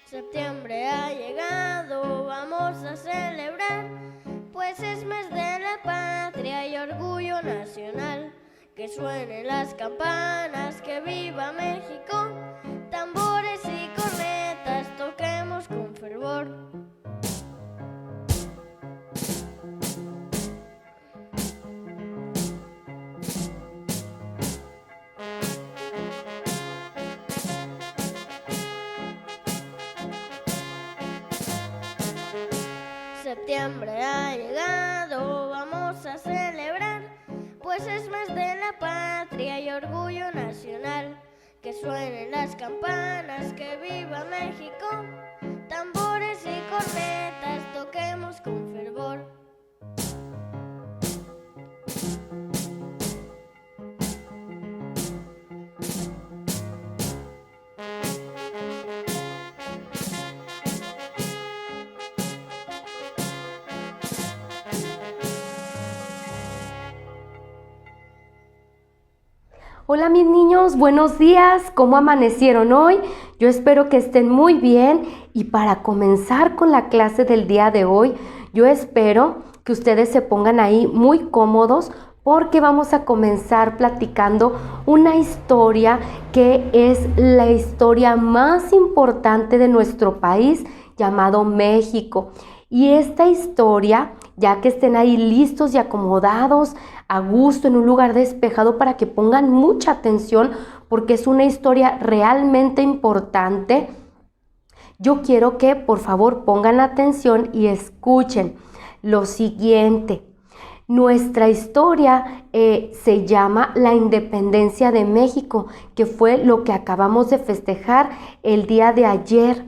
Septiembre ha llegado, vamos a celebrar, pues es mes de la patria y orgullo nacional. Que suenen las campanas, que viva México, tambores y cornetas, toquemos con fervor. Septiembre ha llegado, vamos a celebrar, pues es mes de la patria y orgullo nacional. Que suenen las campanas, que viva México, tambores y cornetas, toquemos con fervor. Hola mis niños, buenos días, ¿cómo amanecieron hoy? Yo espero que estén muy bien y para comenzar con la clase del día de hoy, yo espero que ustedes se pongan ahí muy cómodos porque vamos a comenzar platicando una historia que es la historia más importante de nuestro país llamado México. Y esta historia, ya que estén ahí listos y acomodados, a gusto, en un lugar despejado para que pongan mucha atención porque es una historia realmente importante. Yo quiero que por favor pongan atención y escuchen lo siguiente. Nuestra historia se llama La Independencia de México, que fue lo que acabamos de festejar el día de ayer.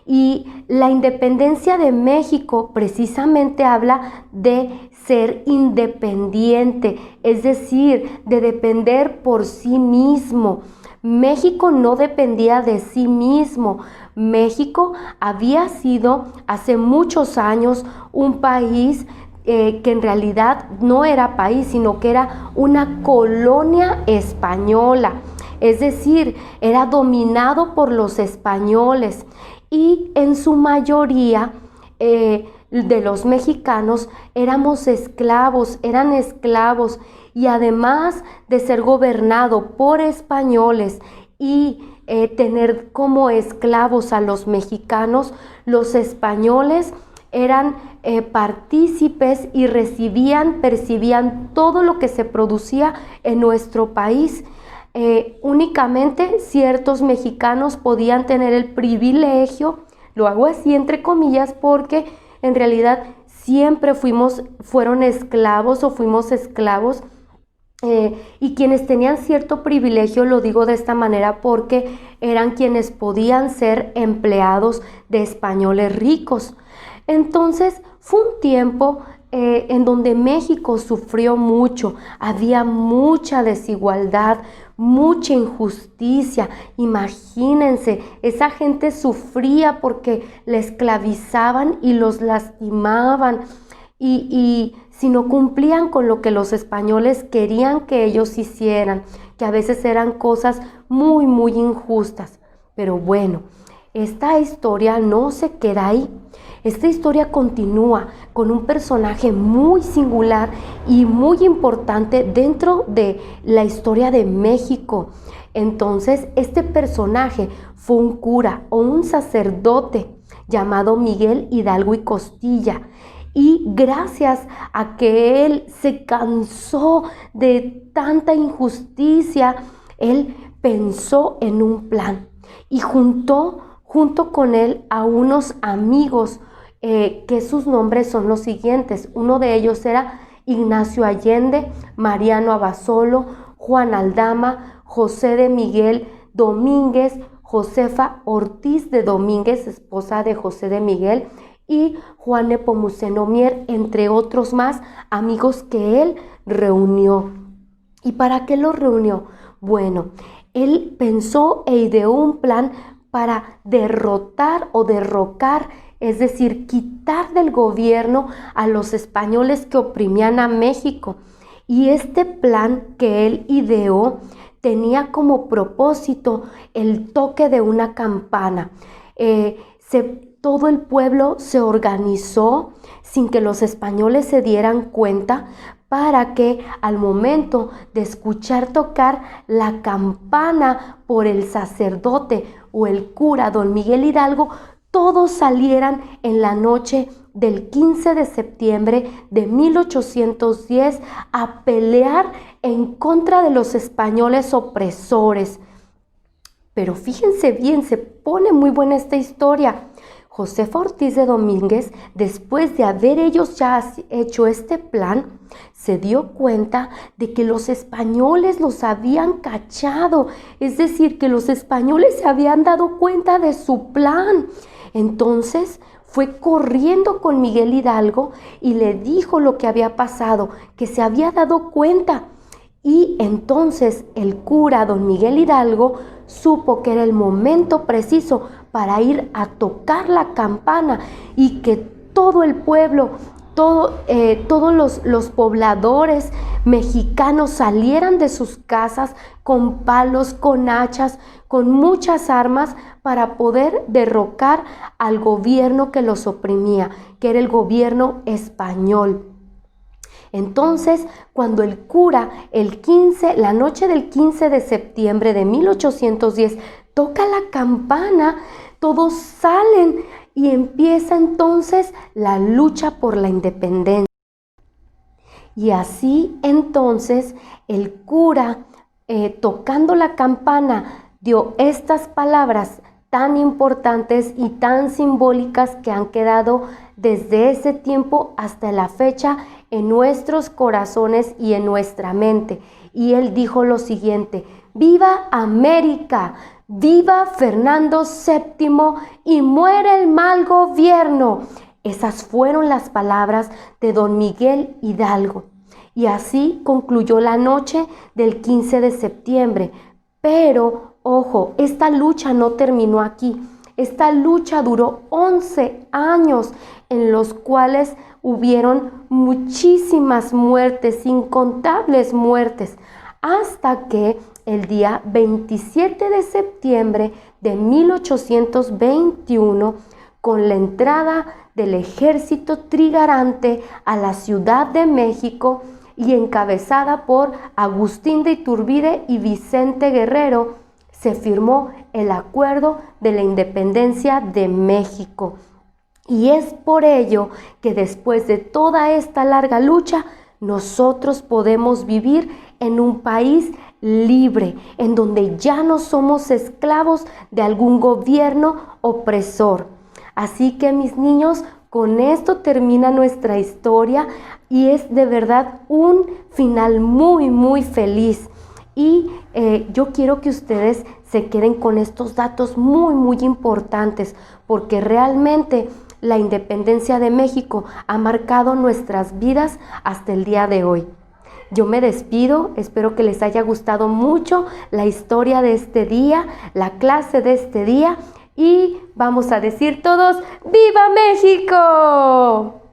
Y la independencia de México precisamente habla de ser independiente, es decir, de depender por sí mismo. México no dependía de sí mismo. México había sido hace muchos años un país que en realidad no era país, sino que era una colonia española. Es decir, era dominado por los españoles. Y en su mayoría de los mexicanos eran esclavos y además de ser gobernado por españoles y tener como esclavos a los mexicanos, los españoles eran partícipes y percibían todo lo que se producía en nuestro país. Únicamente ciertos mexicanos podían tener el privilegio, lo hago así entre comillas porque en realidad siempre fueron esclavos o fuimos esclavos y quienes tenían cierto privilegio, lo digo de esta manera porque eran quienes podían ser empleados de españoles ricos. Entonces fue un tiempo en donde México sufrió mucho, había mucha desigualdad, mucha injusticia. Imagínense, esa gente sufría porque la esclavizaban y los lastimaban y si no cumplían con lo que los españoles querían que ellos hicieran, que a veces eran cosas muy, muy injustas. Pero bueno, esta historia no se queda ahí. Esta historia continúa con un personaje muy singular y muy importante dentro de la historia de México. Entonces, este personaje fue un cura o un sacerdote llamado Miguel Hidalgo y Costilla. Y gracias a que él se cansó de tanta injusticia, él pensó en un plan y junto con él a unos amigos que sus nombres son los siguientes. Uno de ellos era Ignacio Allende, Mariano Abasolo, Juan Aldama, José de Miguel Domínguez, Josefa Ortiz de Domínguez, esposa de José de Miguel, y Juan Nepomuceno Mier, entre otros más amigos que él reunió. ¿Y para qué los reunió? Bueno, él pensó e ideó un plan para derrotar o derrocar, es decir, quitar del gobierno a los españoles que oprimían a México. Y este plan que él ideó tenía como propósito el toque de una campana. Todo el pueblo se organizó sin que los españoles se dieran cuenta para que al momento de escuchar tocar la campana por el sacerdote o el cura don Miguel Hidalgo, todos salieran en la noche del 15 de septiembre de 1810 a pelear en contra de los españoles opresores. Pero fíjense bien, se pone muy buena esta historia. Josefa Ortiz de Domínguez, después de haber ellos ya hecho este plan, se dio cuenta de que los españoles los habían cachado, es decir, que los españoles se habían dado cuenta de su plan. Entonces fue corriendo con Miguel Hidalgo y le dijo lo que había pasado, que se había dado cuenta. Y entonces el cura don Miguel Hidalgo supo que era el momento preciso para ir a tocar la campana y que todo el pueblo, todos los pobladores mexicanos salieran de sus casas con palos, con hachas, con muchas armas para poder derrocar al gobierno que los oprimía, que era el gobierno español. Entonces, cuando el cura, la noche del 15 de septiembre de 1810, toca la campana, todos salen y empieza entonces la lucha por la independencia. Y así entonces el cura, tocando la campana, dio estas palabras tan importantes y tan simbólicas que han quedado desde ese tiempo hasta la fecha en nuestros corazones y en nuestra mente. Y él dijo lo siguiente: ¡Viva América! ¡Viva Fernando VII! ¡Y muere el mal gobierno! Esas fueron las palabras de don Miguel Hidalgo. Y así concluyó la noche del 15 de septiembre. Pero, ojo, esta lucha no terminó aquí. Esta lucha duró 11 años en los cuales hubieron muchísimas muertes, incontables muertes, hasta que el día 27 de septiembre de 1821, con la entrada del ejército trigarante a la Ciudad de México y encabezada por Agustín de Iturbide y Vicente Guerrero, se firmó el Acuerdo de la Independencia de México. Y es por ello que después de toda esta larga lucha, nosotros podemos vivir en un país libre, en donde ya no somos esclavos de algún gobierno opresor. Así que, mis niños, con esto termina nuestra historia y es de verdad un final muy, muy feliz. Y yo quiero que ustedes se queden con estos datos muy, muy importantes, porque realmente la independencia de México ha marcado nuestras vidas hasta el día de hoy. Yo me despido, espero que les haya gustado mucho la historia de este día, la clase de este día, y vamos a decir todos: ¡Viva México!